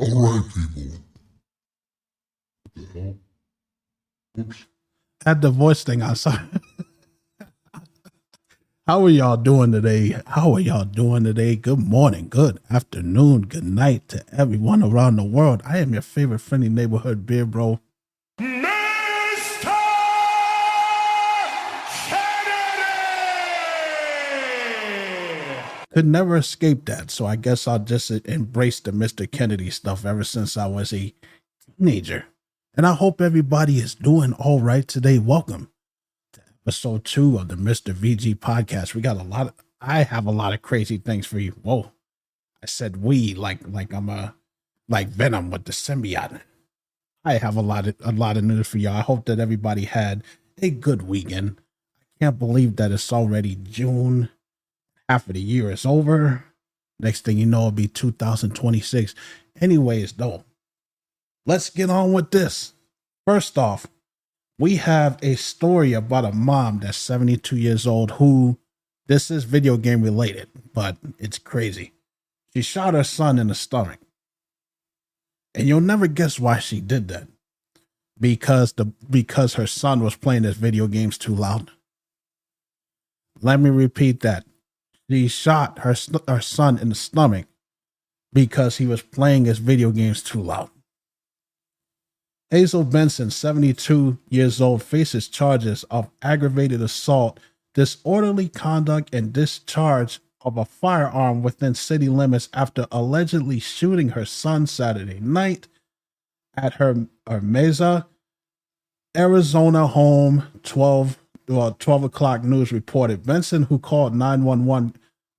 All right, people. What the hell? Oops. Had the voice thing outside. How are y'all doing today? How are y'all doing today? Good morning, good afternoon, good night to everyone around the world. I am your favorite friendly neighborhood beer bro. Mr. Kennedy! Could never escape that, so I guess I'll just embrace the Mr. Kennedy stuff ever since I was a teenager. And I hope everybody is doing all right today. Welcome to episode 2 of the Mr. VG podcast. We got I have a lot of crazy things for you. Whoa. I said we like I'm like Venom with the symbiote. I have a lot of news for y'all. I hope that everybody had a good weekend. I can't believe that it's already June. Half of the year is over. Next thing you know, it'll be 2026. Anyways, though, let's get on with this. First off, we have a story about a mom that's 72 years old who, this is video game related, but it's crazy. She shot her son in the stomach. And you'll never guess why she did that. Because her son was playing his video games too loud. Let me repeat that. She shot her son in the stomach because he was playing his video games too loud. Hazel Benson, 72 years old, faces charges of aggravated assault, disorderly conduct, and discharge of a firearm within city limits after allegedly shooting her son Saturday night at her Mesa, Arizona home. 12 o'clock news reported Benson, who called 911,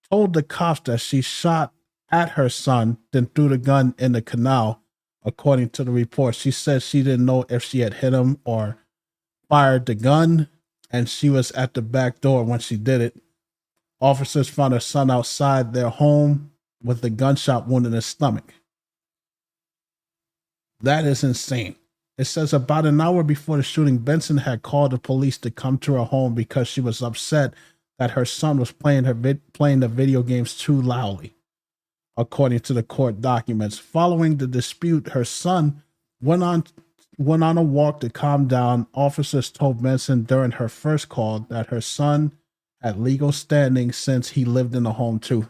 told the cops that she shot at her son, then threw the gun in the canal. According to the report, she said she didn't know if she had hit him or fired the gun, and she was at the back door when she did it. Officers found her son outside their home with a gunshot wound in his stomach. That is insane. It says about an hour before the shooting, Benson had called the police to come to her home because she was upset that her son was playing the video games too loudly. According to the court documents, following the dispute, her son went on a walk to calm down. Officers told Benson during her first call that her son had legal standing since he lived in the home too.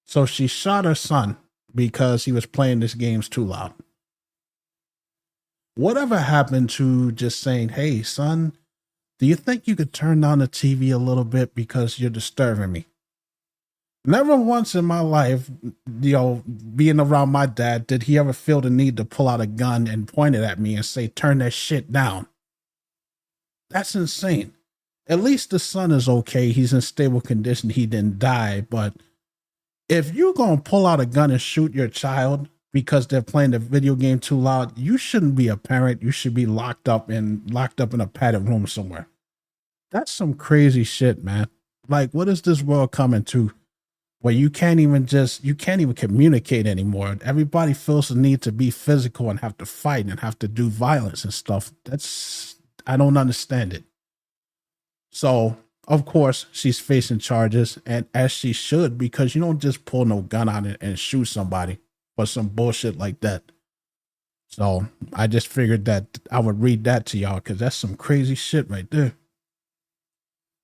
So she shot her son because he was playing his games too loud. Whatever happened to just saying, hey, son, do you think you could turn down the TV a little bit because you're disturbing me? Never once in my life, being around my dad, did he ever feel the need to pull out a gun and point it at me and say, turn that shit down. That's insane. At least the son is okay. He's in stable condition. He didn't die. But if you're going to pull out a gun and shoot your child because they're playing the video game too loud, you shouldn't be a parent. You should be locked up in a padded room somewhere. That's some crazy shit, man. Like, what is this world coming to where you can't even communicate anymore? Everybody feels the need to be physical and have to fight and have to do violence and stuff. I don't understand it. So, of course, she's facing charges, and as she should, because you don't just pull no gun out and shoot somebody for some bullshit like that. So I just figured that I would read that to y'all because that's some crazy shit right there.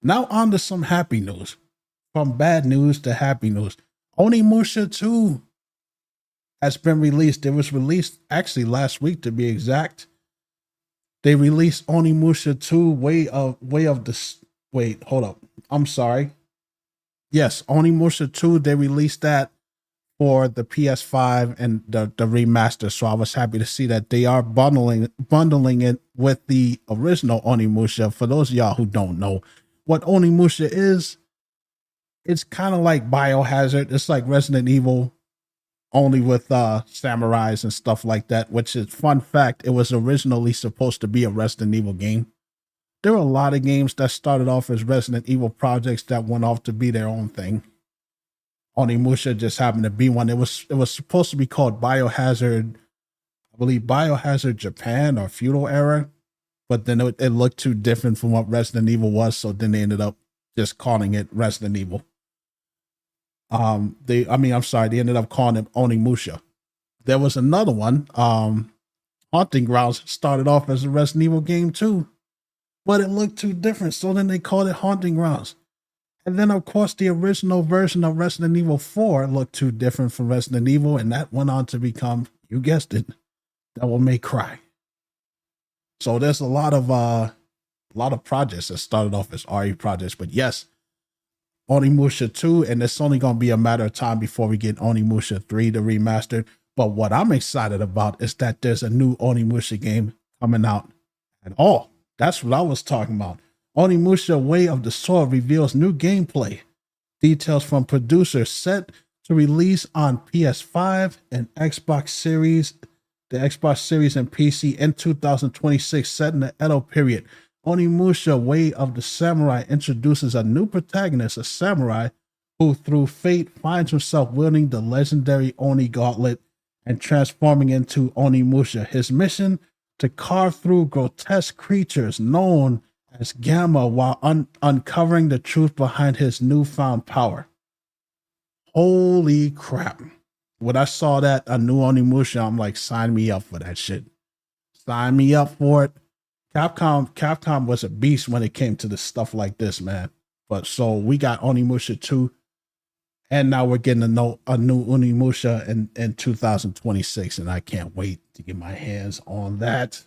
Now on to some happy news. From bad news to happy news. Onimusha 2 has been released. It was released actually last week to be exact. They released Onimusha 2 Wait, hold up. I'm sorry. Yes, Onimusha 2, they released that for the PS5 and the remaster. So I was happy to see that they are bundling it with the original Onimusha. For those of y'all who don't know what Onimusha is, it's kind of like Biohazard. It's like Resident Evil, only with samurais and stuff like that, which is, fun fact, it was originally supposed to be a Resident Evil game. There were a lot of games that started off as Resident Evil projects that went off to be their own thing. Onimusha just happened to be one. It was supposed to be called Biohazard, I believe Biohazard Japan or Feudal Era, but then it looked too different from what Resident Evil was, so then they ended up just calling it Resident Evil. They ended up calling it Onimusha. there was another one. Haunting Grounds started off as a Resident Evil game too, but it looked too different. So then they called it Haunting Grounds. And then, of course, the original version of Resident Evil 4 looked too different from Resident Evil, and that went on to become, you guessed it, Devil May Cry. So there's a lot of projects that started off as RE projects, but yes, Onimusha 2, and it's only going to be a matter of time before we get Onimusha 3 the remastered. But what I'm excited about is that there's a new Onimusha game coming out at all. That's what I was talking about. Onimusha Way of the Sword reveals new gameplay. Details from producers set to release on PS5 and Xbox Series, the Xbox Series and PC in 2026, set in the Edo period. Onimusha Way of the Samurai introduces a new protagonist, a samurai who through fate finds himself wielding the legendary Oni gauntlet and transforming into Onimusha. His mission, to carve through grotesque creatures known as Gamma while uncovering the truth behind his newfound power. Holy crap. When I saw that, a new Onimusha, I'm like, sign me up for that shit. Sign me up for it. Capcom was a beast when it came to the stuff like this, man. But so we got Onimusha 2, and now we're getting a new Onimusha in 2026, and I can't wait to get my hands on that.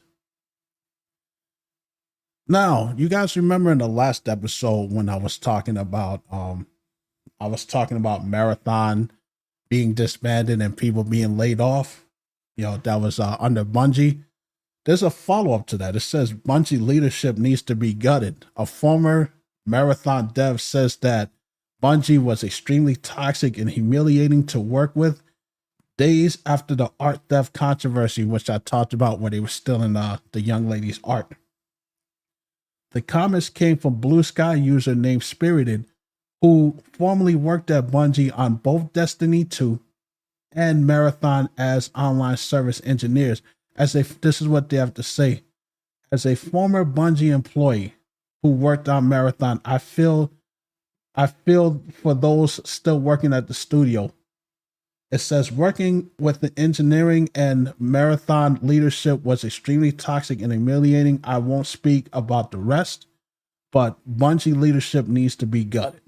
Now, you guys remember in the last episode when I was talking about Marathon being disbanded and people being laid off? You know, that was under Bungie. There's a follow-up to that. It says Bungie leadership needs to be gutted. A former Marathon dev says that Bungie was extremely toxic and humiliating to work with. Days after the art theft controversy, which I talked about, where they were stealing the young lady's art. The comments came from Blue Sky user named Spirited, who formerly worked at Bungie on both Destiny 2 and Marathon as online service engineers. This is what they have to say. As a former Bungie employee who worked on Marathon, I feel for those still working at the studio. It says working with the engineering and Marathon leadership was extremely toxic and humiliating. I won't speak about the rest, but Bungie leadership needs to be gutted.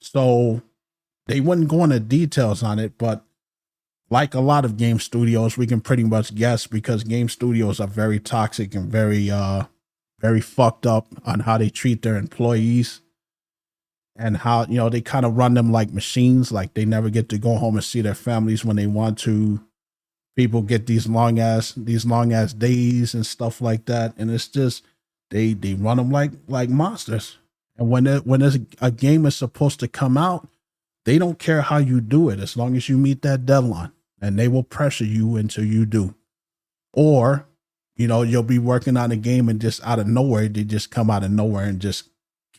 So they wouldn't go into details on it, but like a lot of game studios, we can pretty much guess, because game studios are very toxic and very fucked up on how they treat their employees. And how, you know, they kind of run them like machines, like they never get to go home and see their families when they want to. People get these long ass days and stuff like that, and it's just they run them like monsters. And when there's a game is supposed to come out, they don't care how you do it as long as you meet that deadline, and they will pressure you until you do. Or, you know, you'll be working on a game and just out of nowhere, they just come out of nowhere and just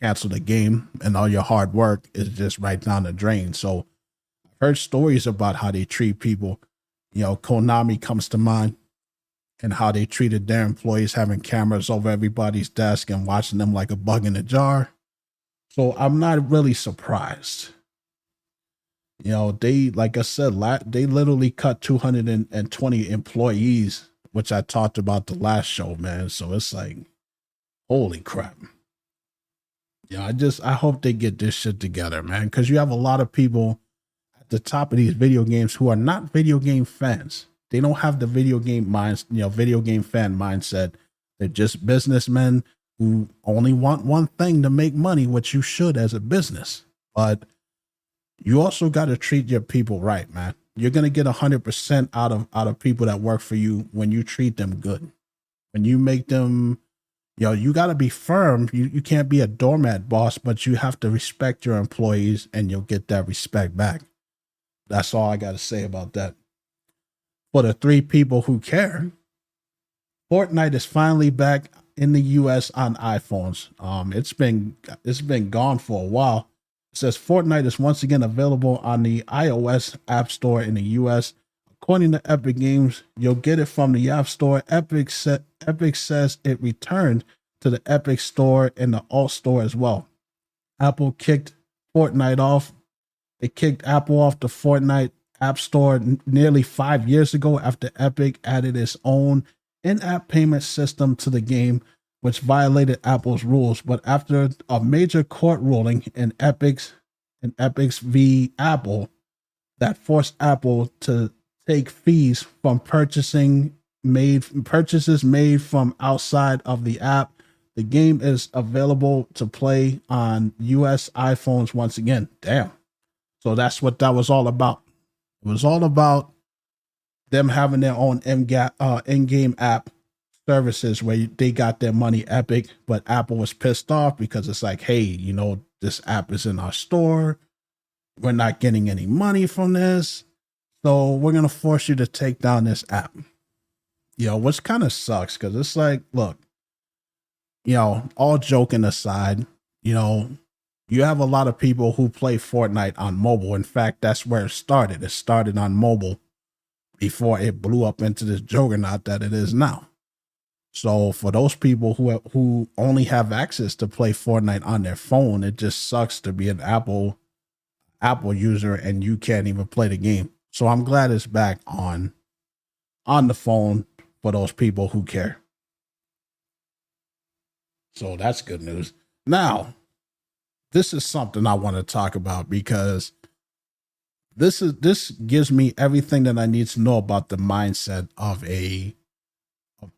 cancel the game, and all your hard work is just right down the drain. So I've heard stories about how they treat people. You know, Konami comes to mind, and how they treated their employees, having cameras over everybody's desk and watching them like a bug in a jar. So I'm not really surprised. You know, they, like I said, they literally cut 220 employees, which I talked about the last show, man. So it's like, holy crap. Yeah, I hope they get this shit together, man, because you have a lot of people at the top of these video games who are not video game fans. They don't have the video game fan mindset. They're just businessmen who only want one thing, to make money, which you should as a business. But you also got to treat your people right, man. You're going to get 100% out of people that work for you when you treat them good. When you make them, you know, you got to be firm. You can't be a doormat boss, but you have to respect your employees, and you'll get that respect back. That's all I got to say about that. For the three people who care, Fortnite is finally back in the US on iPhones. It's been gone for a while. It says Fortnite is once again available on the iOS App Store in the US. According to Epic Games, you'll get it from the App Store. Epic says it returned to the Epic Store and the Alt Store as well. Apple kicked Fortnite off. It kicked Apple off the Fortnite App Store nearly 5 years ago after Epic added its own in-app payment system to the game, which violated Apple's rules. But after a major court ruling in Epic's v. Apple that forced Apple to take fees from purchases made from outside of the app, the game is available to play on US iPhones once again. Damn. So that's what that was all about. It was all about them having their own in-game app services where they got their money, Epic, but Apple was pissed off because it's like, hey, you know, this app is in our store. We're not getting any money from this. So we're going to force you to take down this app. You know, which kind of sucks because it's like, look, you know, all joking aside, you know, you have a lot of people who play Fortnite on mobile. In fact, that's where it started. It started on mobile before it blew up into this juggernaut that it is now. So for those people who only have access to play Fortnite on their phone, it just sucks to be an Apple user and you can't even play the game. So I'm glad it's back on the phone for those people who care. So that's good news. Now, this is something I want to talk about because this gives me everything that I need to know about the mindset of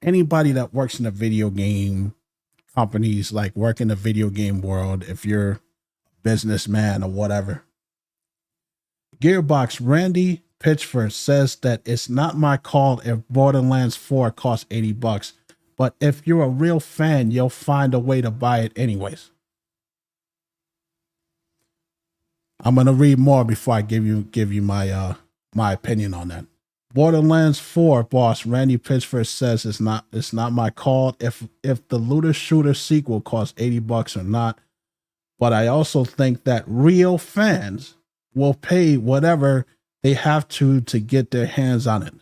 anybody that works in a video game companies, like work in the video game world. If you're a businessman or whatever. Gearbox Randy Pitchford says that it's not my call if Borderlands 4 costs $80, but if you're a real fan, you'll find a way to buy it anyways. I'm gonna read more before I give you my opinion on that. Borderlands 4 boss Randy Pitchford says it's not my call if the looter shooter sequel costs $80 or not, but I also think that real fans will pay whatever they have to get their hands on it.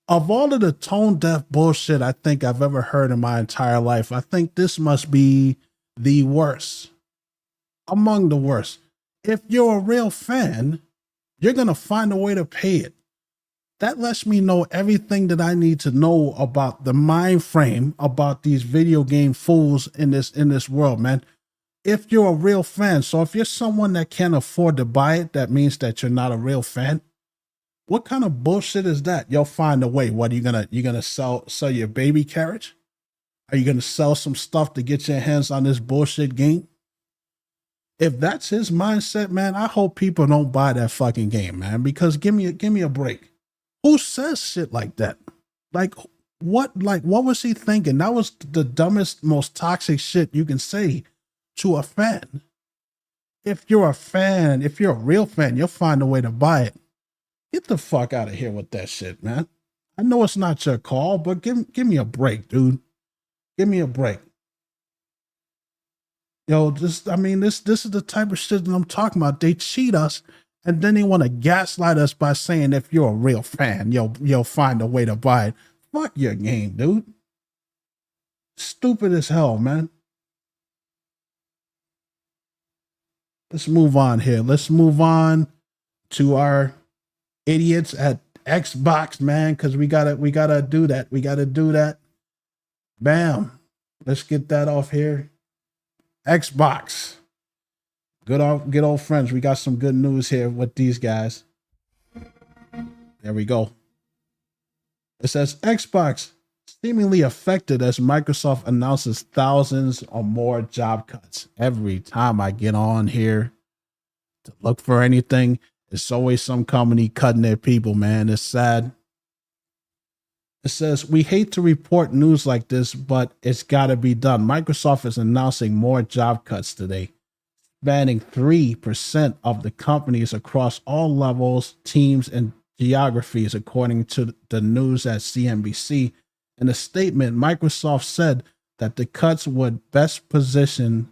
Of all of the tone deaf bullshit I think I've ever heard in my entire life, I think this must be the worst. Among the worst. If you're a real fan, you're going to find a way to pay it. That lets me know everything that I need to know about the mind frame about these video game fools in this world, man. If you're a real fan, so if you're someone that can't afford to buy it, that means that you're not a real fan. What kind of bullshit is that? You'll find a way. What are you gonna sell your baby carriage? Are you gonna sell some stuff to get your hands on this bullshit game? If that's his mindset, man, I hope people don't buy that fucking game, man, because give me a break. Who says shit like that? Like what was he thinking? That was the dumbest, most toxic shit you can say to a fan. If you're a fan, if you're a real fan, you'll find a way to buy it. Get the fuck out of here with that shit, man. I know it's not your call, but give me a break, dude. Give me a break. Yo, this is the type of shit that I'm talking about. They cheat us, and then they want to gaslight us by saying if you're a real fan, you'll find a way to buy it. Fuck your game, dude. Stupid as hell, man. Let's move on here. Let's move on to our idiots at Xbox, man, because we gotta do that. We gotta do that. Bam. Let's get that off here. Xbox. Good old friends. We got some good news here with these guys. There we go. It says Xbox seemingly affected as Microsoft announces thousands or more job cuts. Every time I get on here to look for anything, it's always some company cutting their people, man. It's sad. It says, we hate to report news like this, but it's got to be done. Microsoft is announcing more job cuts today, spanning 3% of the companies across all levels, teams, and geographies, according to the news at CNBC. In a statement, Microsoft said that the cuts would best position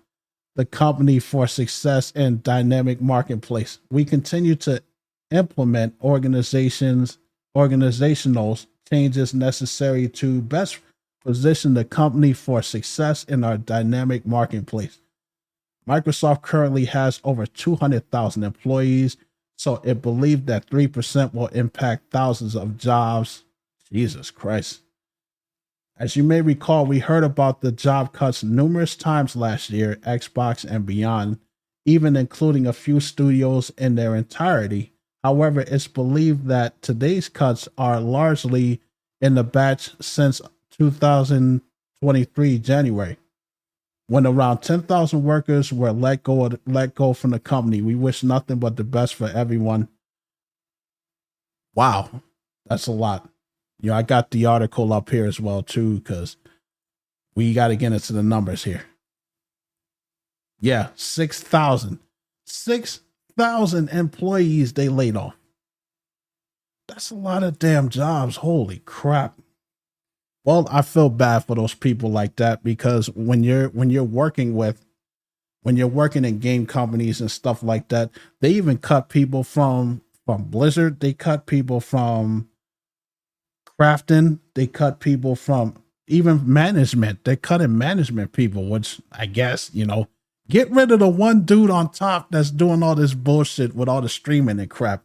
the company for success in dynamic marketplace. We continue to implement organizational changes necessary to best position the company for success in our dynamic marketplace. Microsoft currently has over 200,000 employees, So it believed that 3% will impact thousands of jobs. Jesus Christ. As you may recall, we heard about the job cuts numerous times last year, Xbox and beyond, even including a few studios in their entirety. However, it's believed that today's cuts are largely in the batch since 2023 January, when around 10,000 workers were let go from the company. We wish nothing but the best for everyone. Wow, that's a lot. You know, I got the article up here as well too, because we got to get into the numbers here. Yeah, 6,000. 6,000 employees they laid off. That's a lot of damn jobs. Holy crap. Well, I feel bad for those people like that, because when you're working in game companies and stuff like that, they even cut people from Blizzard. They cut people from crafting. They cut people from even management. They're cutting management people, which I guess, get rid of the one dude on top that's doing all this bullshit with all the streaming and crap.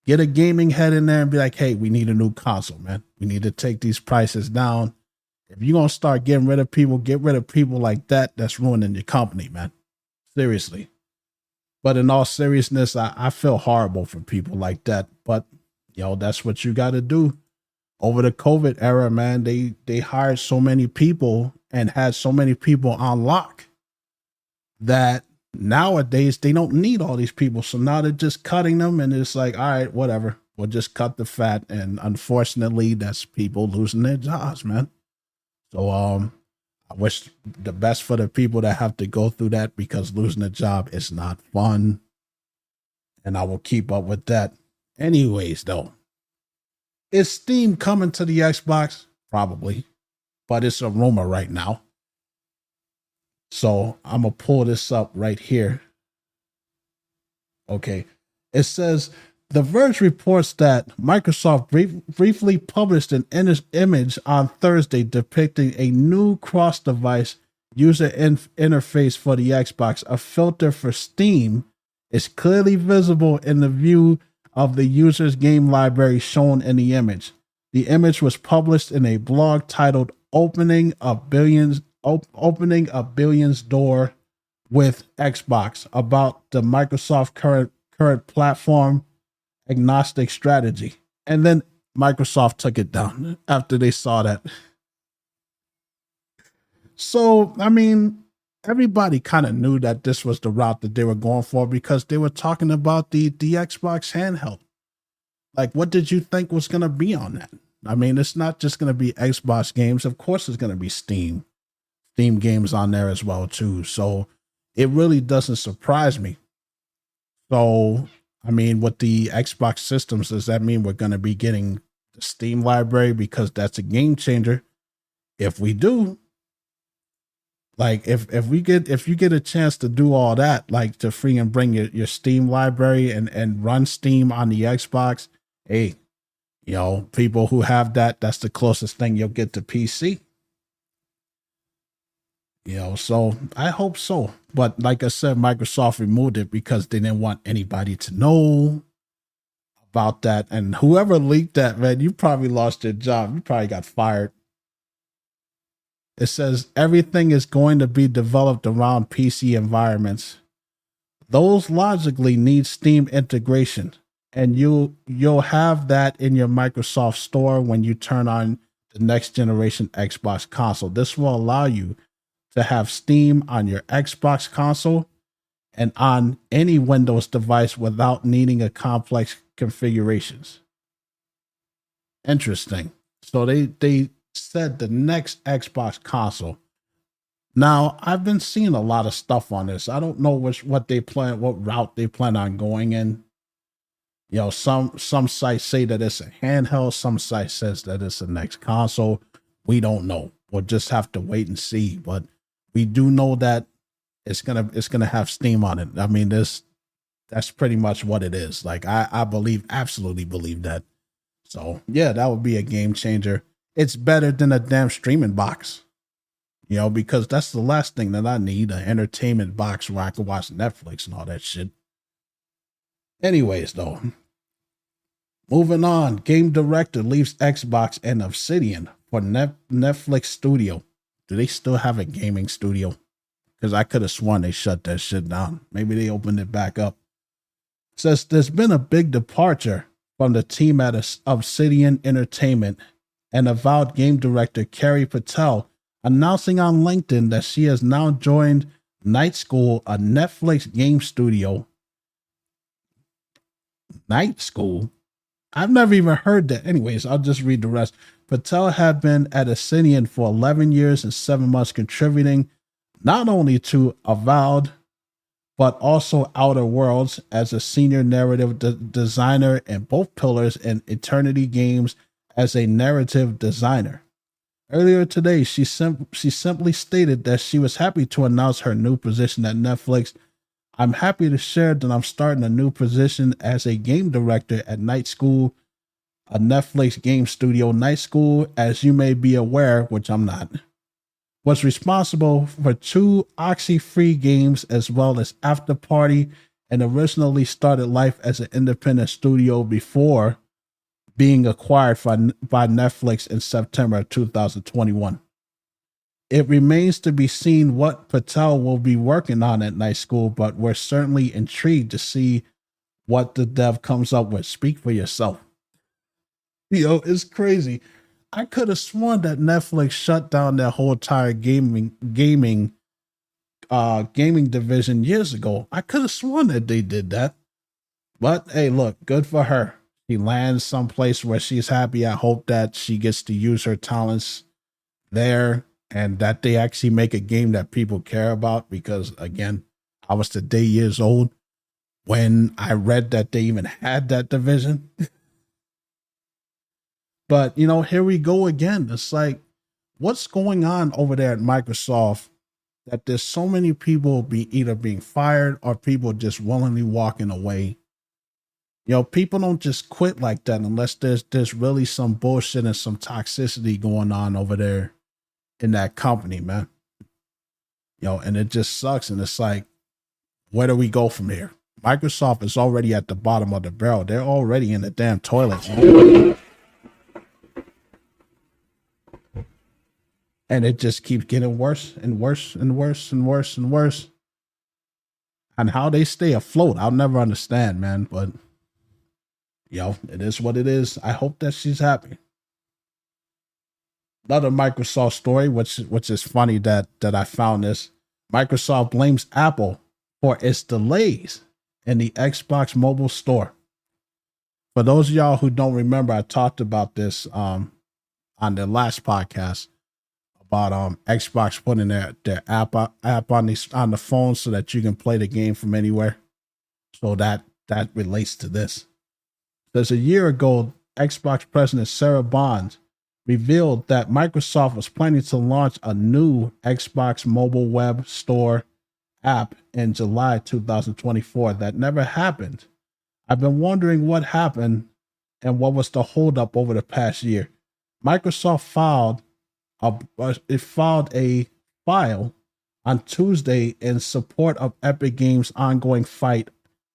Get a gaming head in there and be like, hey, we need a new console, man. We need to take these prices down. If you're going to start getting rid of people, get rid of people like that. That's ruining your company, man. Seriously. But in all seriousness, I feel horrible for people like that. But, that's what you got to do. Over the COVID era, man, they hired so many people and had so many people on lock that nowadays they don't need all these people. So now they're just cutting them, and it's like, all right, whatever. We'll just cut the fat. And unfortunately, that's people losing their jobs, man. So I wish the best for the people that have to go through that, because losing a job is not fun. And I will keep up with that. Anyways, though, is Steam coming to the Xbox? Probably, but it's a rumor right now. So I'm going to pull this up right here. Okay. It says, The Verge reports that Microsoft briefly published an image on Thursday depicting a new cross-device user interface for the Xbox. A filter for Steam is clearly visible in the view of the user's game library shown in the image. The image was published in a blog titled Opening a Billions Door with Xbox, about the Microsoft current platform agnostic strategy. And then Microsoft took it down after they saw that. So, I mean, everybody kind of knew that this was the route that they were going for, because they were talking about the Xbox handheld. Like, what did you think was going to be on that? I mean, it's not just going to be Xbox games. Of course, it's going to be Steam games on there as well, too. So it really doesn't surprise me. So, I mean, with the Xbox systems, does that mean we're going to be getting the Steam library? Because that's a game changer. If we do, like, if you get a chance to do all that, like to free and bring your Steam library and run Steam on the Xbox, hey, people who have that's the closest thing you'll get to PC. So I hope so. But like I said, Microsoft removed it because they didn't want anybody to know about that. And whoever leaked that, man, you probably lost your job. You probably got fired. It says everything is going to be developed around PC environments. Those logically need Steam integration. And you'll have that in your Microsoft Store when you turn on the next generation Xbox console. This will allow you to have Steam on your Xbox console and on any Windows device without needing a complex configurations. Interesting. So they said the next Xbox console. Now, I've been seeing a lot of stuff on this. I don't know what route they plan on going in. Some sites say that it's a handheld. Some sites says that it's the next console. We don't know. We'll just have to wait and see. But we do know that it's gonna have Steam on it. I mean, that's pretty much what it is. Like, I absolutely believe that. So yeah, that would be a game changer. It's better than a damn streaming box, because that's the last thing that I need, an entertainment box where I can watch Netflix and all that shit. Anyways, though, moving on. Game director leaves Xbox and Obsidian for Netflix studio. Do they still have a gaming studio? Because I could have sworn they shut that shit down. Maybe they opened it back up. Says there's been a big departure from the team at Obsidian Entertainment, and avowed game director Carrie Patel announcing on LinkedIn that she has now joined Night School, a Netflix game studio. Night School? I've never even heard that. Anyways, I'll just read the rest. Patel had been at Obsidian for 11 years and 7 months, contributing not only to Avowed, but also Outer Worlds as a senior narrative designer and both Pillars and Eternity games as a narrative designer. Earlier today, she simply stated that she was happy to announce her new position at Netflix. I'm happy to share that I'm starting a new position as a game director at Night School, a Netflix game studio. Night School, as you may be aware, which I'm not, was responsible for 2 Oxy-free games as well as After Party, and originally started life as an independent studio before being acquired by Netflix in September 2021. It remains to be seen what Patel will be working on at Night School, but we're certainly intrigued to see what the dev comes up with. Speak for yourself. It's crazy. I could have sworn that Netflix shut down their whole entire gaming division years ago. I could have sworn that they did that. But hey, look, good for her. She lands someplace where she's happy. I hope that she gets to use her talents there and that they actually make a game that people care about, because again, I was today years old when I read that they even had that division. But, here we go again. It's like, what's going on over there at Microsoft that there's so many people either being fired or people just willingly walking away? People don't just quit like that unless there's really some bullshit and some toxicity going on over there in that company, man. And it just sucks. And it's like, where do we go from here? Microsoft is already at the bottom of the barrel. They're already in the damn toilet, man. And it just keeps getting worse and worse and worse and worse and worse. And how they stay afloat, I'll never understand, man. But, it is what it is. I hope that she's happy. Another Microsoft story, which is funny that I found this. Microsoft blames Apple for its delays in the Xbox mobile store. For those of y'all who don't remember, I talked about this on the last podcast about Xbox putting their app on the phone so that you can play the game from anywhere. So that relates to this. There's a year ago, Xbox President Sarah Bonds revealed that Microsoft was planning to launch a new Xbox mobile web store app in July 2024. That never happened. I've been wondering what happened and what was the holdup over the past year. Microsoft filed a file on Tuesday in support of Epic Games' ongoing fight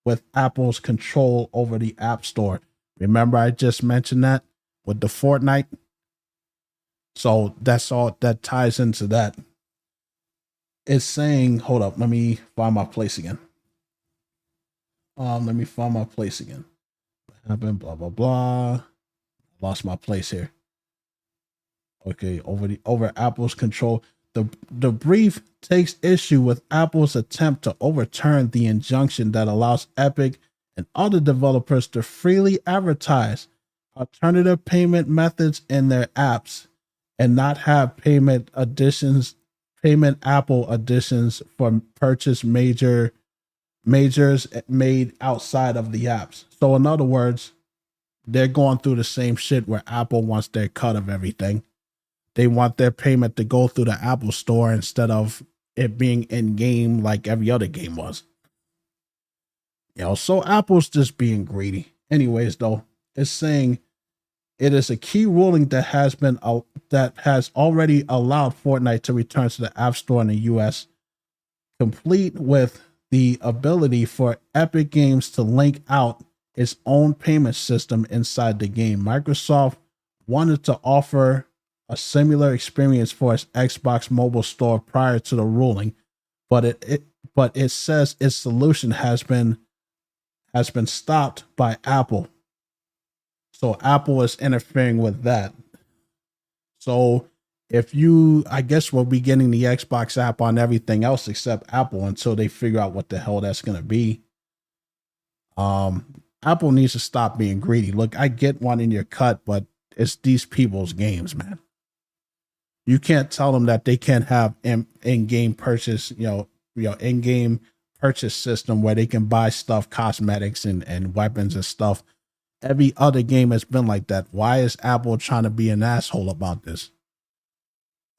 with Apple's control over the App Store. Remember, I just mentioned that with the Fortnite. So that's all that ties into that. It's saying, hold up, let me find my place again. What happened? Blah blah blah. Lost my place here. Okay, over Apple's control. The brief takes issue with Apple's attempt to overturn the injunction that allows Epic and other developers to freely advertise alternative payment methods in their apps and not have payment Apple additions for purchase majors made outside of the apps. So in other words, they're going through the same shit where Apple wants their cut of everything. They want their payment to go through the Apple Store instead of it being in game like every other game was. So Apple's just being greedy. Anyways, though, it's saying it is a key ruling that has already allowed Fortnite to return to the App Store in the US, complete with the ability for Epic Games to link out its own payment system inside the game. Microsoft wanted to offer a similar experience for its Xbox mobile store prior to the ruling, but it says its solution has been stopped by Apple. So Apple is interfering with that. So I guess we'll be getting the Xbox app on everything else except Apple until they figure out what the hell that's going to be. Apple needs to stop being greedy. Look, I get one in your cut, but it's these people's games, man. You can't tell them that they can't have in-game purchase, in-game purchase system where they can buy stuff, cosmetics and weapons and stuff. Every other game has been like that. Why is Apple trying to be an asshole about this?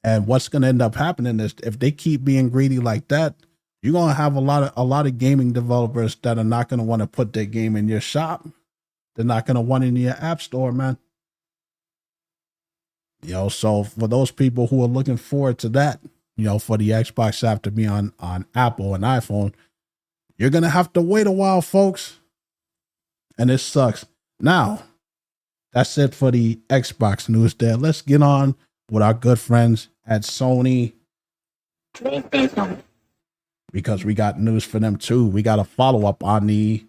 And what's going to end up happening is if they keep being greedy like that, you're going to have a lot of gaming developers that are not going to want to put their game in your shop. They're not going to want it in your app store, man. So for those people who are looking forward to that, for the Xbox app to be on Apple and iPhone, you're going to have to wait a while, folks. And it sucks. Now, that's it for the Xbox news there. Let's get on with our good friends at Sony, because we got news for them too. We got a follow-up on the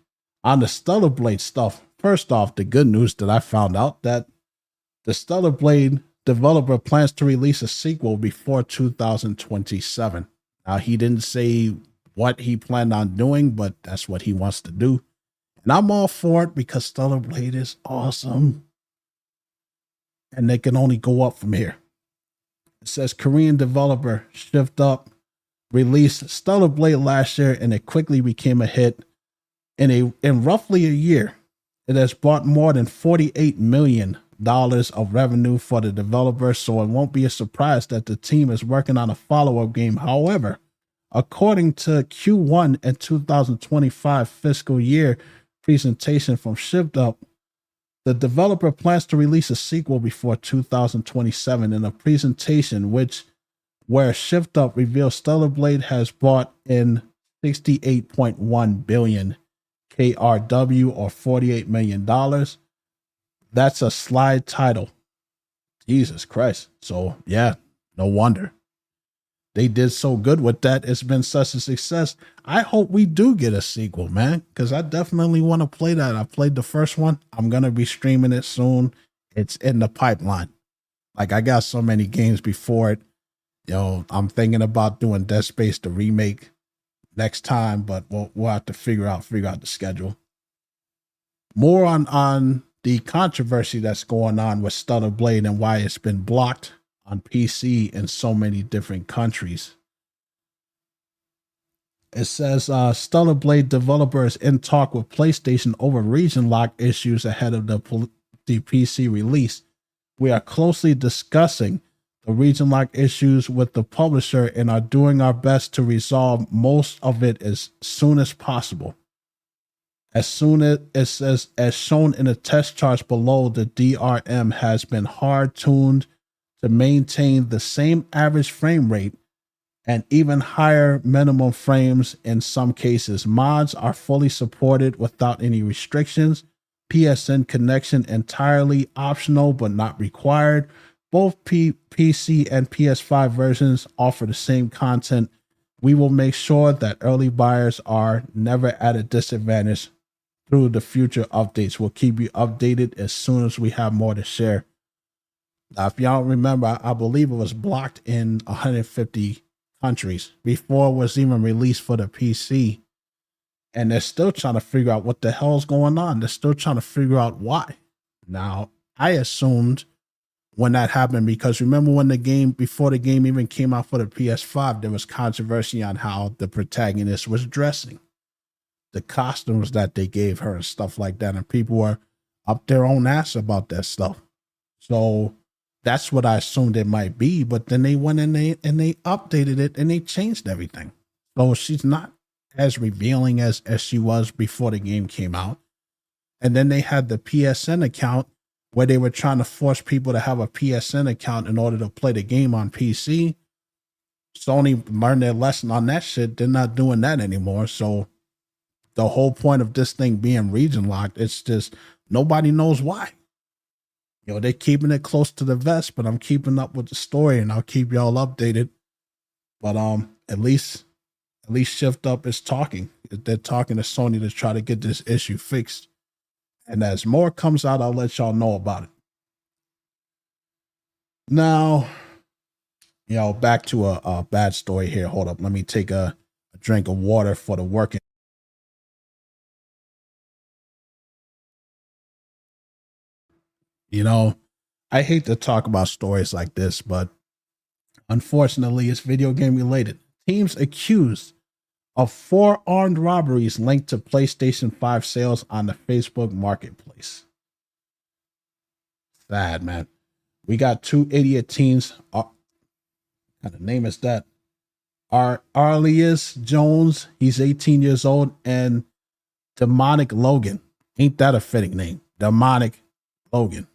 Stellar Blade stuff. First off, the good news that I found out that the Stellar Blade developer plans to release a sequel before 2027. Now, he didn't say what he planned on doing, but that's what he wants to do. And I'm all for it because Stellar Blade is awesome. And they can only go up from here. It says Korean developer Shift Up released Stellar Blade last year, and it quickly became a hit. In roughly a year, it has brought more than $48 million of revenue for the developer, so it won't be a surprise that the team is working on a follow-up game. However, according to Q1 and 2025 fiscal year presentation from Shift Up, the developer plans to release a sequel before 2027. In a presentation where Shift Up reveals Stellar Blade has brought in 68.1 billion KRW or $48 million. That's a slide title. Jesus Christ. So yeah, no wonder. They did so good with that. It's been such a success. I hope we do get a sequel, man, because I definitely want to play that. I played the first one. I'm going to be streaming it soon. It's in the pipeline. Like, I got so many games before it. I'm thinking about doing Dead Space, the remake, next time, but we'll have to figure out the schedule. More on the controversy that's going on with Stellar Blade and why it's been blocked on PC in so many different countries. It says Stellar Blade developers in talk with PlayStation over region lock issues ahead of the PC release. We are closely discussing the region lock issues with the publisher and are doing our best to resolve most of it as soon as possible. As soon as it says, as shown in the test charts below, the DRM has been hard-tuned to maintain the same average frame rate and even higher minimum frames in some cases. Mods are fully supported without any restrictions. PSN connection entirely optional but not required. Both PC and PS5 versions offer the same content. We will make sure that early buyers are never at a disadvantage through the future updates. We'll keep you updated as soon as we have more to share. Now, if y'all remember, I believe it was blocked in 150 countries before it was even released for the PC. And they're still trying to figure out what the hell's going on. They're still trying to figure out why. Now, I assumed when that happened, because remember when before the game even came out for the PS5, there was controversy on how the protagonist was dressing, the costumes that they gave her and stuff like that. And people were up their own ass about that stuff. So that's what I assumed it might be. But then they went and they updated it and they changed everything. So she's not as revealing as she was before the game came out. And then they had the PSN account where they were trying to force people to have a PSN account in order to play the game on PC. Sony learned their lesson on that shit. They're not doing that anymore. So the whole point of this thing being region locked, it's just nobody knows why. They're keeping it close to the vest, but I'm keeping up with the story and I'll keep y'all updated. But at least Shift Up is talking. They're talking to Sony to try to get this issue fixed. And as more comes out, I'll let y'all know about it. Now, back to a bad story here. Hold up. Let me take a drink of water for the working. I hate to talk about stories like this, but unfortunately, it's video game related. Teams accused of 4 armed robberies linked to PlayStation 5 sales on the Facebook Marketplace. Sad, man. We got 2 idiot teens. What kind of name is that? Arlias Jones, he's 18 years old, and Demonic Logan. Ain't that a fitting name? Demonic Logan.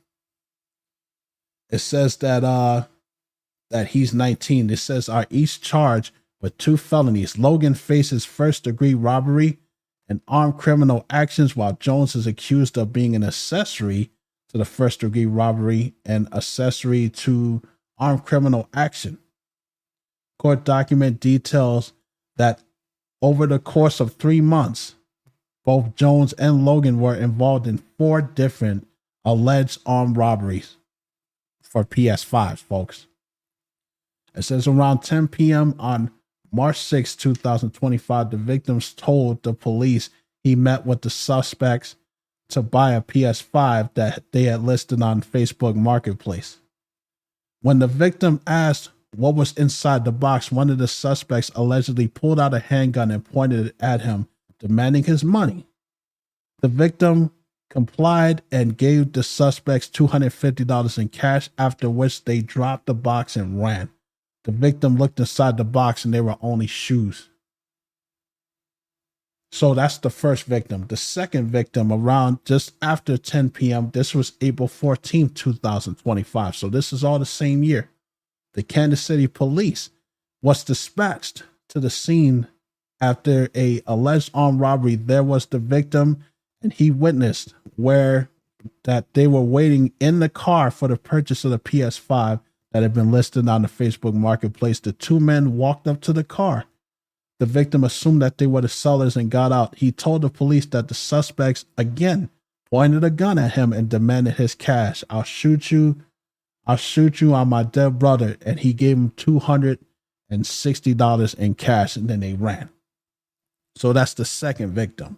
It says that he's 19. It says are each charged with 2 felonies. Logan faces first-degree robbery and armed criminal actions, while Jones is accused of being an accessory to the first-degree robbery and accessory to armed criminal action. Court document details that over the course of 3 months, both Jones and Logan were involved in 4 different alleged armed robberies for PS5s, folks. It says around 10 p.m. on March 6, 2025, the victims told the police he met with the suspects to buy a PS5 that they had listed on Facebook Marketplace. When the victim asked what was inside the box, one of the suspects allegedly pulled out a handgun and pointed it at him, demanding his money. The victim complied and gave the suspects $250 in cash, after which they dropped the box and ran. The victim looked inside the box and there were only shoes. So that's the first victim. The second victim, around just after 10 p.m., this was April 14, 2025. So this is all the same year. The Kansas City police was dispatched to the scene after a alleged armed robbery. There was the victim, and he witnessed where that they were waiting in the car for the purchase of the PS5 that had been listed on the Facebook Marketplace. The 2 men walked up to the car. The victim assumed that they were the sellers and got out. He told the police that the suspects again pointed a gun at him and demanded his cash. I'll shoot you on my dead brother. And he gave him $260 in cash, and then they ran. So that's the second victim.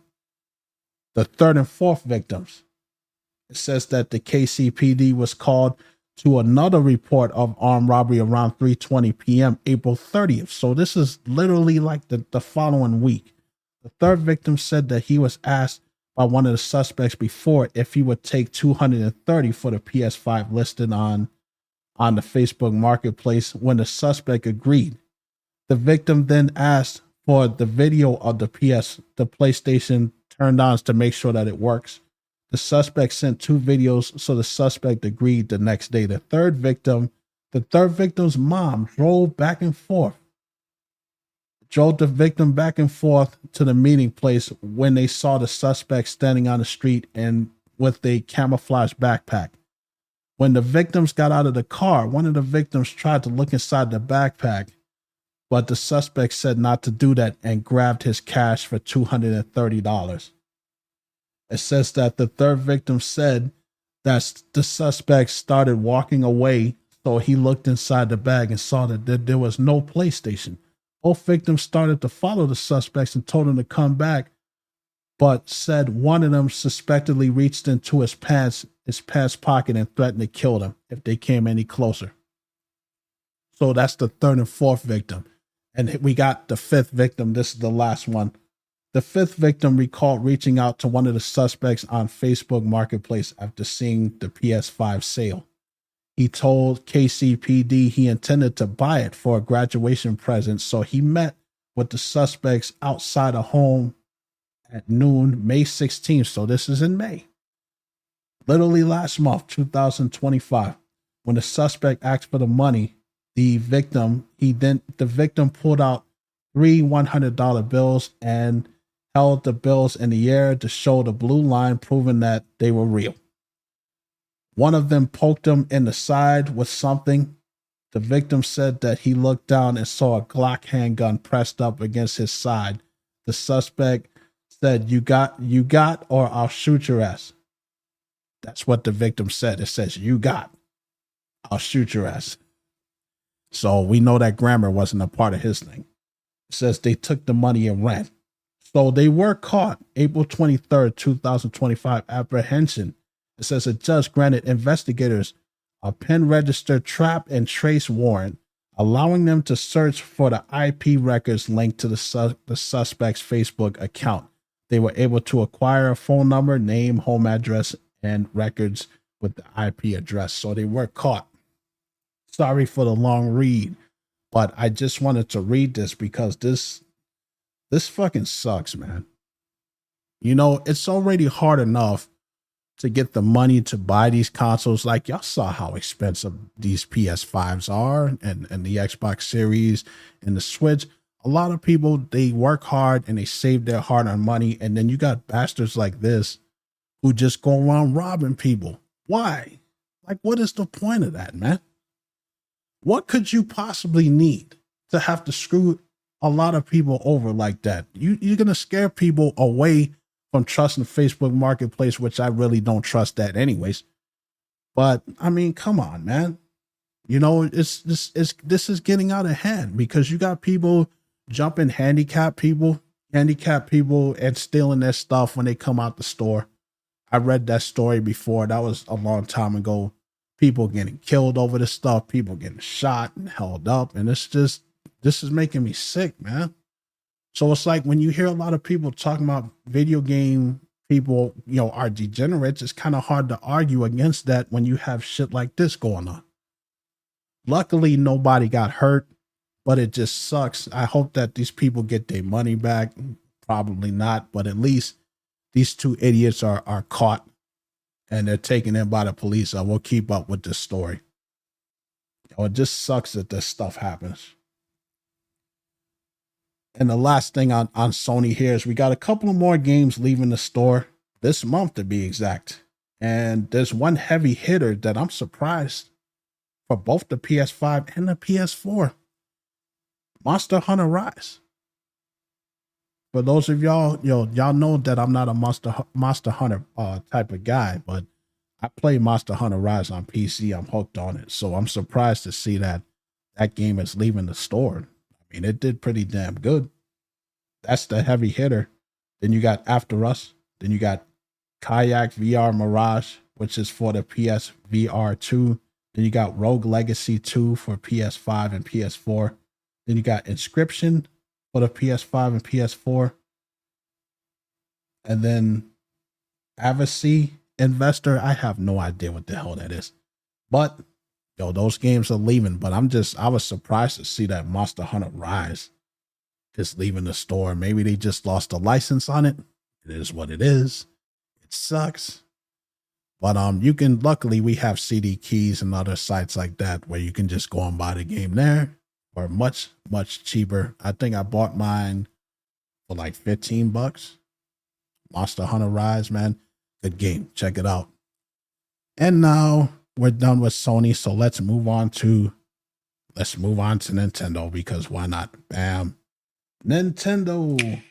The third and fourth victims. It says that the KCPD was called to another report of armed robbery around 3:20 p.m. April 30th. So this is literally like the following week. The third victim said that he was asked by one of the suspects before if he would take $230 for the PS5 listed on the Facebook Marketplace. When the suspect agreed, the victim then asked for the video of the PlayStation turned on to make sure that it works. The suspect sent 2 videos, so the suspect agreed the next day. The third victim's mom drove the victim back and forth to the meeting place when they saw the suspect standing on the street and with a camouflage backpack. When the victims got out of the car, one of the victims tried to look inside the backpack, but the suspect said not to do that and grabbed his cash for $230. It says that the third victim said that the suspect started walking away, so he looked inside the bag and saw that there was no PlayStation. Both victims started to follow the suspects and told him to come back, but said one of them suspectedly reached into his pants pocket and threatened to kill them if they came any closer. So that's the third and fourth victim. And we got the fifth victim. This is the last one. The fifth victim recalled reaching out to one of the suspects on Facebook Marketplace after seeing the PS5 sale. He told KCPD he intended to buy it for a graduation present, so he met with the suspects outside a home at noon, May 16th. So this is in May. Literally last month, 2025, when the suspect asked for the money, the victim pulled out three $100 bills and held the bills in the air to show the blue line, proving that they were real. One of them poked him in the side with something. The victim said that he looked down and saw a Glock handgun pressed up against his side. The suspect said, you got, or I'll shoot your ass. That's what the victim said. It says, you got, I'll shoot your ass. So we know that grammar wasn't a part of his thing. It says they took the money and ran. So they were caught April 23rd, 2025, apprehension. It says a judge granted investigators a pen registered trap and trace warrant, allowing them to search for the IP records linked to the suspect's Facebook account. They were able to acquire a phone number, name, home address, and records with the IP address. So they were caught. Sorry for the long read, but I just wanted to read this because this fucking sucks, man. You know, it's already hard enough to get the money to buy these consoles. Like, y'all saw how expensive these PS5s are and the Xbox Series and the Switch. A lot of people, they work hard and they save their hard-earned money, and then you got bastards like this who just go around robbing people. Why? Like, what is the point of that, man? What could you possibly need to have to screw a lot of people over like that? You're going to scare people away from trusting Facebook Marketplace, which I really don't trust that anyways. But I mean, come on, man. You know, this is getting out of hand because you got people jumping handicapped people and stealing their stuff when they come out the store. I read that story before. That was a long time ago. People getting killed over this stuff, people getting shot and held up. And this is making me sick, man. So it's like when you hear a lot of people talking about video game people, you know, are degenerates, it's kind of hard to argue against that when you have shit like this going on. Luckily, nobody got hurt, but it just sucks. I hope that these people get their money back. Probably not, but at least these two idiots are caught and they're taken in by the police. I will keep up with this story. It just sucks that this stuff happens. And the last thing on Sony here is we got a couple of more games leaving the store this month, to be exact. And there's one heavy hitter that I'm surprised for both the PS5 and the PS4. Monster Hunter Rise. For those of y'all, y'all know that I'm not a Monster Hunter type of guy, but I play Monster Hunter Rise on PC. I'm hooked on it. So I'm surprised to see that game is leaving the store. I mean, it did pretty damn good. That's the heavy hitter. Then you got After Us. Then you got Kayak VR Mirage, which is for the PSVR 2. Then you got Rogue Legacy 2 for PS5 and PS4. Then you got Inscription for the PS5 and PS4. And then Avicii Investor. I have no idea what the hell that is. But those games are leaving, but I was surprised to see that Monster Hunter Rise is leaving the store. Maybe they just lost a license on it. It is what it is. It sucks. But luckily we have CD Keys and other sites like that where you can just go and buy the game there for much, much cheaper. I think I bought mine for like $15. Monster Hunter Rise, man. Good game. Check it out. And now we're done with Sony, so let's move on to Nintendo, because why not? Bam. Nintendo. We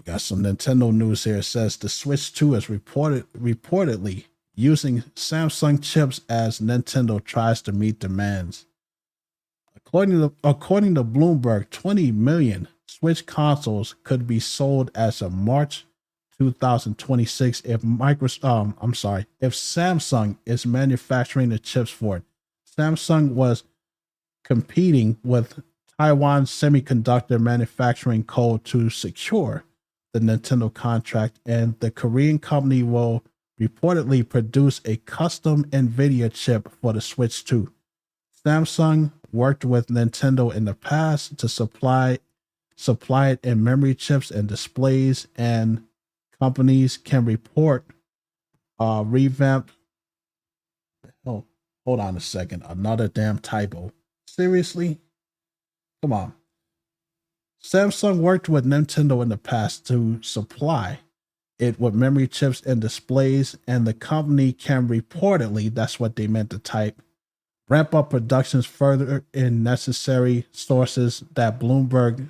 got some Nintendo news here. It says the Switch 2 is reportedly using Samsung chips as Nintendo tries to meet demands. According to Bloomberg, 20 million Switch consoles could be sold as of March 2026 if Samsung is manufacturing the chips for it. Samsung was competing with Taiwan Semiconductor Manufacturing Co. to secure the Nintendo contract, and the Korean company will reportedly produce a custom NVIDIA chip for the Switch 2. Samsung worked with Nintendo in the past to supply it in memory chips and displays, and companies can report revamped Hold on a second. Another damn typo. Seriously? Come on. Samsung worked with Nintendo in the past to supply it with memory chips and displays, and the company can reportedly, that's what they meant to type, ramp up productions further in necessary sources say that Bloomberg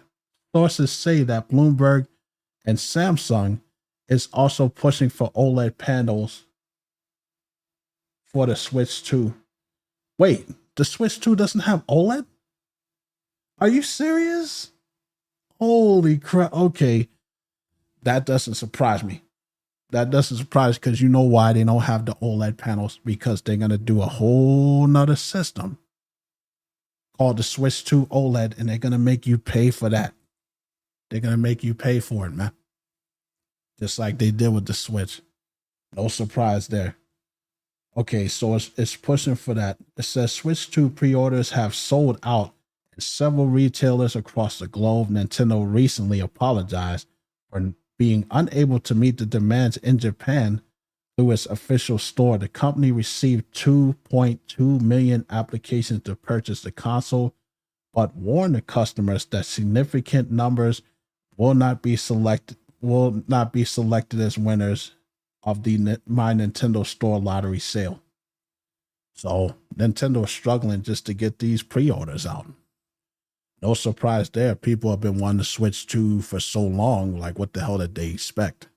and Samsung is also pushing for OLED panels for the Switch 2. Wait, the Switch 2 doesn't have OLED? Are you serious? Holy crap. Okay. That doesn't surprise me. That doesn't surprise because you know why they don't have the OLED panels, because they're going to do a whole nother system called the Switch 2 OLED, and they're going to make you pay for that. They're going to make you pay for it, man. Just like they did with the Switch. No surprise there. Okay, so it's pushing for that. It says Switch 2 pre-orders have sold out in several retailers across the globe. Nintendo recently apologized for being unable to meet the demands in Japan through its official store. The company received 2.2 million applications to purchase the console, but warned the customers that significant numbers will not be selected as winners of the My Nintendo Store lottery sale. So Nintendo is struggling just to get these pre-orders out. No surprise there. People have been wanting to Switch 2 for so long. Like, what the hell did they expect?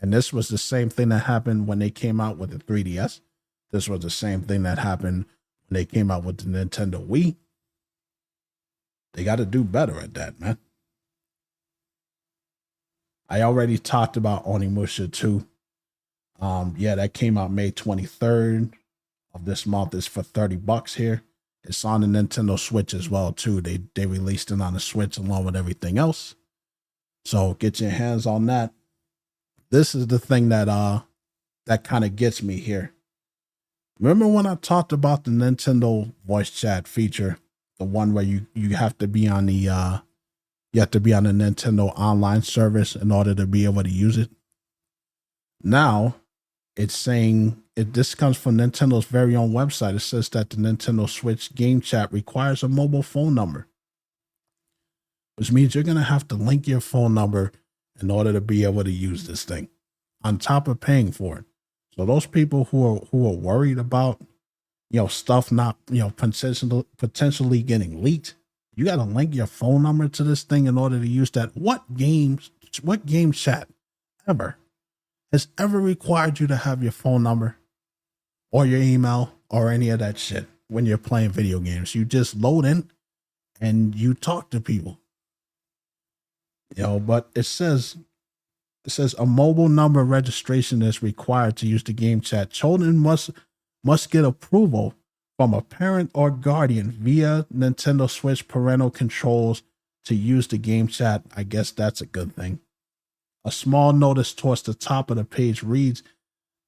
And this was the same thing that happened when they came out with the 3DS. This was the same thing that happened when they came out with the Nintendo Wii. They got to do better at that, man. I already talked about Onimusha 2. Yeah, that came out May 23rd of this month. It's for $30 here. It's on the Nintendo Switch as well, too. They released it on the Switch along with everything else. So get your hands on that. This is the thing that kind of gets me here. Remember when I talked about the Nintendo voice chat feature, the one where you have to be on the Nintendo online service in order to be able to use it? Now it's saying this comes from Nintendo's very own website. It says that the Nintendo Switch game chat requires a mobile phone number, which means you're going to have to link your phone number in order to be able to use this thing on top of paying for it. So those people who are worried about, stuff not, potentially getting leaked, you got to link your phone number to this thing in order to use that. What game chat ever has ever required you to have your phone number or your email or any of that shit when you're playing video games? You just load in and you talk to people. But it says a mobile number registration is required to use the game chat. Children must get approval from a parent or guardian via Nintendo Switch parental controls to use the game chat. I guess that's a good thing. A small notice towards the top of the page reads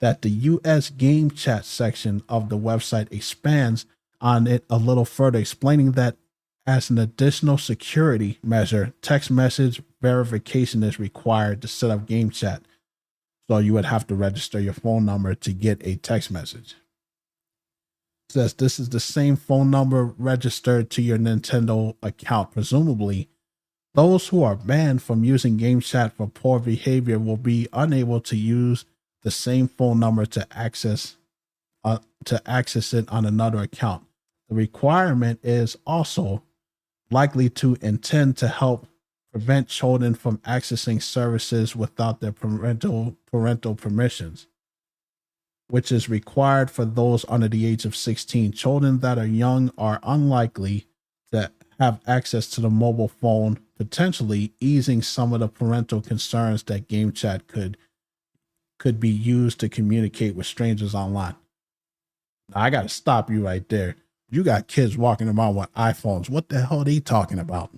that the US game chat section of the website expands on it a little further, explaining that as an additional security measure, text message verification is required to set up game chat. So you would have to register your phone number to get a text message. It says this is the same phone number registered to your Nintendo account. Presumably, those who are banned from using game chat for poor behavior will be unable to use the same phone number to access it on another account. The requirement is also likely to intend to help prevent children from accessing services without their parental permissions, which is required for those under the age of 16. Children that are young are unlikely to have access to the mobile phone, potentially easing some of the parental concerns that game chat could be used to communicate with strangers online. Now, I got to stop you right there. You got kids walking around with iPhones. What the hell are they talking about?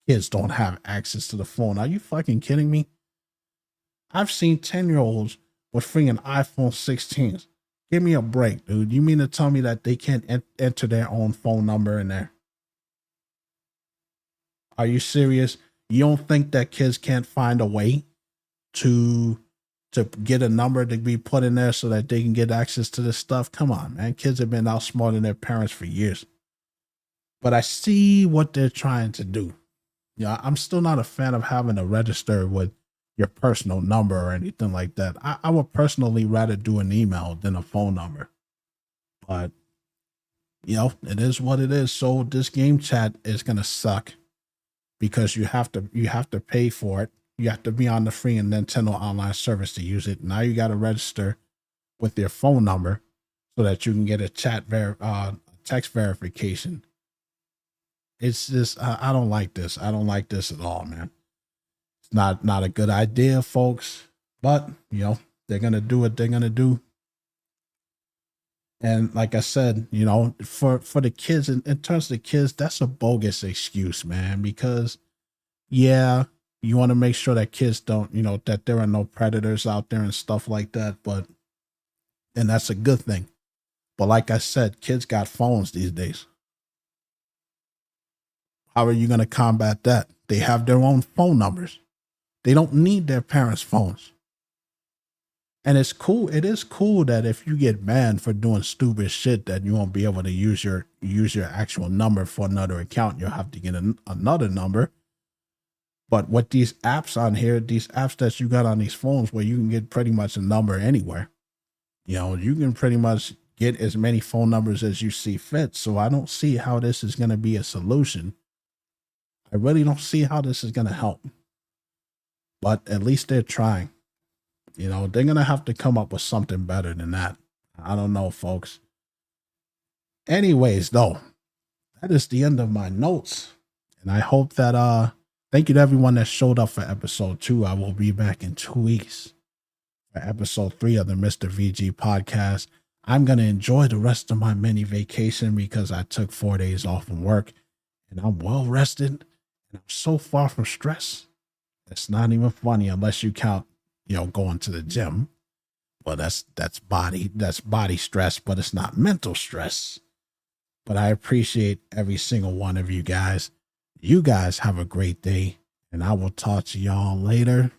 Kids don't have access to the phone. Are you fucking kidding me? I've seen 10-year-olds with freaking iPhone 16s. Give me a break, dude. You mean to tell me that they can't enter their own phone number in there? Are you serious? You don't think that kids can't find a way to to get a number to be put in there so that they can get access to this stuff. Come on, man. Kids have been outsmarting their parents for years. But I see what they're trying to do. Yeah, I'm still not a fan of having to register with your personal number or anything like that. I would personally rather do an email than a phone number. But, you know, it is what it is. So this game chat is going to suck because you have to pay for it. You have to be on the free Nintendo online service to use it. Now you got to register with your phone number so that you can get a text verification. It's just, I don't like this. I don't like this at all, man. It's not a good idea, folks. But, you know, they're going to do what they're going to do. And like I said, you know, for the kids, in terms of the kids, that's a bogus excuse, man. Because, yeah, you want to make sure that kids don't, you know, that there are no predators out there and stuff like that. And that's a good thing. But like I said, kids got phones these days. How are you going to combat that? They have their own phone numbers. They don't need their parents' phones. And it's cool. It is cool that if you get banned for doing stupid shit, that you won't be able to use your actual number for another account. You'll have to get another number. But with these apps on here, these apps that you got on these phones where you can get pretty much a number anywhere, you know, you can pretty much get as many phone numbers as you see fit. So I don't see how this is going to be a solution. I really don't see how this is going to help. But at least they're trying. You know, they're going to have to come up with something better than that. I don't know, folks. Anyways, though, that is the end of my notes. And I hope that, thank you to everyone that showed up for episode 2. I will be back in 2 weeks for episode 3 of the Mr. VG podcast. I'm going to enjoy the rest of my mini vacation because I took 4 days off from work and I'm well rested and I'm so far from stress. It's not even funny unless you count, you know, going to the gym. Well, that's body stress, but it's not mental stress. But I appreciate every single one of you guys. You guys have a great day, and I will talk to y'all later.